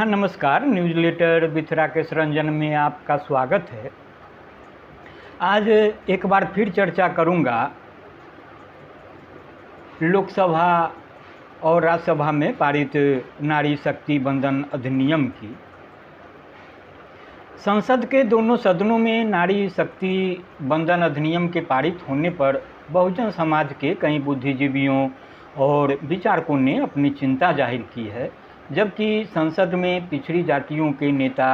हाँ, नमस्कार। Newsletter with Rakesh Ranjan में आपका स्वागत है। आज एक बार फिर चर्चा करूँगा लोकसभा और राज्यसभा में पारित नारी शक्ति बंधन अधिनियम की। संसद के दोनों सदनों में नारी शक्ति बंधन अधिनियम के पारित होने पर बहुजन समाज के कई बुद्धिजीवियों और विचारकों ने अपनी चिंता जाहिर की है, जबकि संसद में पिछड़ी जातियों के नेता,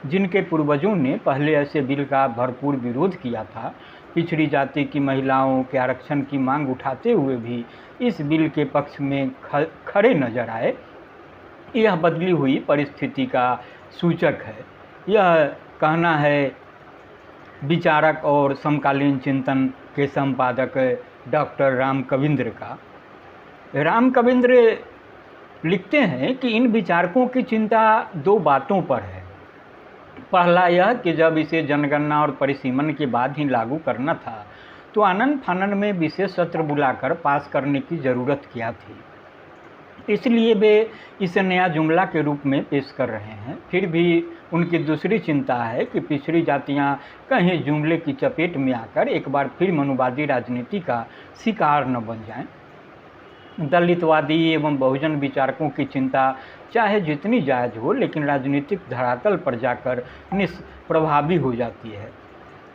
जिनके पूर्वजों ने पहले ऐसे बिल का भरपूर विरोध किया था, पिछड़ी जाति की महिलाओं के आरक्षण की मांग उठाते हुए भी इस बिल के पक्ष में खड़े नजर आए। यह बदली हुई परिस्थिति का सूचक है, यह कहना है विचारक और समकालीन चिंतन के संपादक डॉक्टर राम कविंद्र का। राम कविंद्र लिखते हैं कि इन विचारकों की चिंता दो बातों पर है। पहला यह कि जब इसे जनगणना और परिसीमन के बाद ही लागू करना था तो आनन फानन में विशेष सत्र बुलाकर पास करने की ज़रूरत क्या थी, इसलिए वे इसे नया जुमला के रूप में पेश कर रहे हैं। फिर भी उनकी दूसरी चिंता है कि पिछड़ी जातियां कहीं जुमले की चपेट में आकर एक बार फिर मनुवादी राजनीति का शिकार न बन जाएं। दलितवादी एवं बहुजन विचारकों की चिंता चाहे जितनी जायज़ हो, लेकिन राजनीतिक धरातल पर जाकर निष्प्रभावी हो जाती है।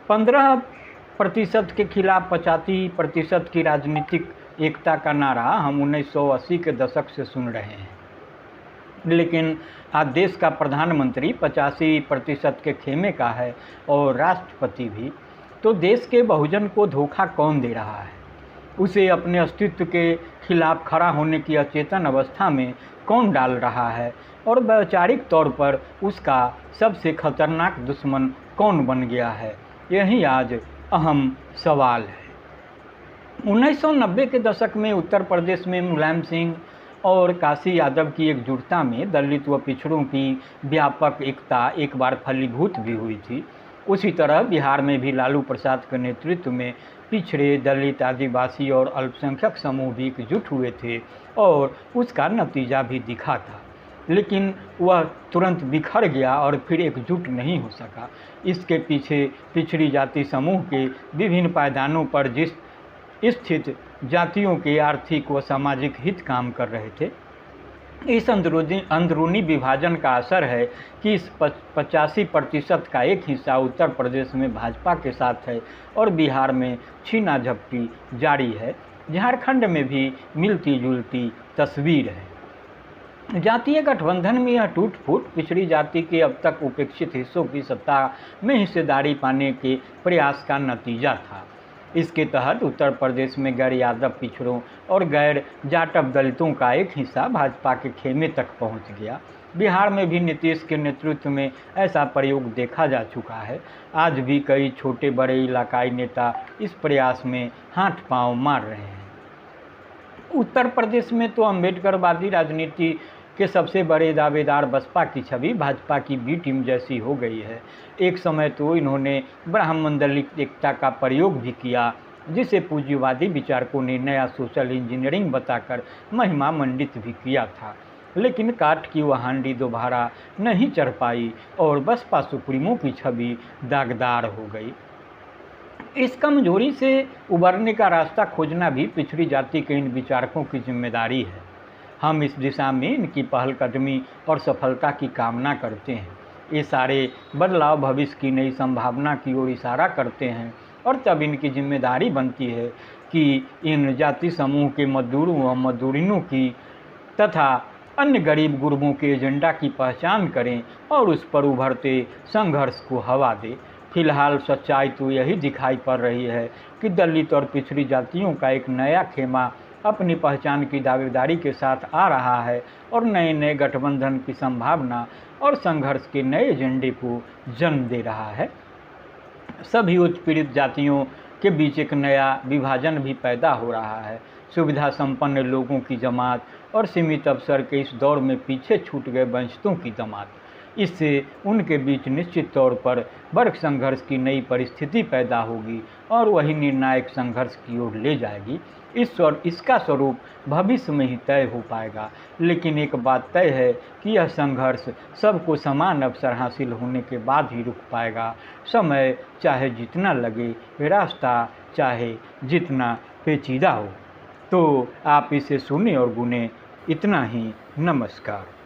15% के खिलाफ 85% की राजनीतिक एकता का नारा हम 1980 के दशक से सुन रहे हैं, लेकिन आज देश का प्रधानमंत्री 85% के खेमे का है और राष्ट्रपति भी। तो देश के बहुजन को धोखा कौन दे रहा है? उसे अपने अस्तित्व के खिलाफ खड़ा होने की अचेतन अवस्था में कौन डाल रहा है, और वैचारिक तौर पर उसका सबसे खतरनाक दुश्मन कौन बन गया है? यही आज अहम सवाल है। 1990 के दशक में उत्तर प्रदेश में मुलायम सिंह और काशी यादव की एकजुटता में दलित व पिछड़ों की व्यापक एकता एक बार फलीभूत भी हुई थी। उसी तरह बिहार में भी लालू प्रसाद के नेतृत्व में पिछड़े, दलित, आदिवासी और अल्पसंख्यक समूह भी एकजुट हुए थे और उसका नतीजा भी दिखा था, लेकिन वह तुरंत बिखर गया और फिर एकजुट नहीं हो सका। इसके पीछे पिछड़ी जाति समूह के विभिन्न पायदानों पर जिस स्थित जातियों के आर्थिक व सामाजिक हित काम कर रहे थे, इस अंदरूनी विभाजन का असर है कि इस 85% का एक हिस्सा उत्तर प्रदेश में भाजपा के साथ है और बिहार में छीना झपटी जारी है। झारखंड में भी मिलती जुलती तस्वीर है। जातीय गठबंधन में यह टूट फूट पिछड़ी जाति के अब तक उपेक्षित हिस्सों की सत्ता में हिस्सेदारी पाने के प्रयास का नतीजा था। इसके तहत उत्तर प्रदेश में गैर यादव पिछड़ों और गैर जाटव दलितों का एक हिस्सा भाजपा के खेमे तक पहुंच गया। बिहार में भी नीतीश के नेतृत्व में ऐसा प्रयोग देखा जा चुका है। आज भी कई छोटे बड़े इलाकाई नेता इस प्रयास में हाथ पांव मार रहे हैं। उत्तर प्रदेश में तो अम्बेडकरवादी राजनीति के सबसे बड़े दावेदार बसपा की छवि भाजपा की बी टीम जैसी हो गई है। एक समय तो इन्होंने ब्राह्मणदलित एकता का प्रयोग भी किया, जिसे पूंजीवादी विचारकों ने नया सोशल इंजीनियरिंग बताकर महिमा मंडित भी किया था, लेकिन काठ की वह हांडी दोबारा नहीं चढ़ पाई और बसपा सुप्रीमो की छवि दागदार हो गई। इस कमजोरी से उबरने का रास्ता खोजना भी पिछड़ी जाति के इन विचारकों की जिम्मेदारी है। हम इस दिशा में इनकी पहलकदमी और सफलता की कामना करते हैं। ये सारे बदलाव भविष्य की नई संभावना की ओर इशारा करते हैं और तब इनकी जिम्मेदारी बनती है कि इन जाति समूह के मजदूरों व मजदूरिनों की तथा अन्य गरीब गुरबों के एजेंडा की पहचान करें और उस पर उभरते संघर्ष को हवा दें। फिलहाल सच्चाई तो यही दिखाई पड़ रही है कि दलित और पिछड़ी जातियों का एक नया खेमा अपनी पहचान की दावेदारी के साथ आ रहा है और नए नए गठबंधन की संभावना और संघर्ष के नए एजेंडे को जन्म दे रहा है। सभी उत्पीड़ित जातियों के बीच एक नया विभाजन भी पैदा हो रहा है। सुविधा संपन्न लोगों की जमात और सीमित अवसर के इस दौर में पीछे छूट गए वंचितों की जमात। इससे उनके बीच निश्चित तौर पर वर्ग संघर्ष की नई परिस्थिति पैदा होगी और वही निर्णायक संघर्ष की ओर ले जाएगी। इसका स्वरूप भविष्य में ही तय हो पाएगा। लेकिन एक बात तय है कि यह संघर्ष सबको समान अवसर हासिल होने के बाद ही रुक पाएगा। समय चाहे जितना लगे, रास्ता चाहे जितना पेचीदा हो। तो आप इसे सुने और गुने। इतना ही। नमस्कार।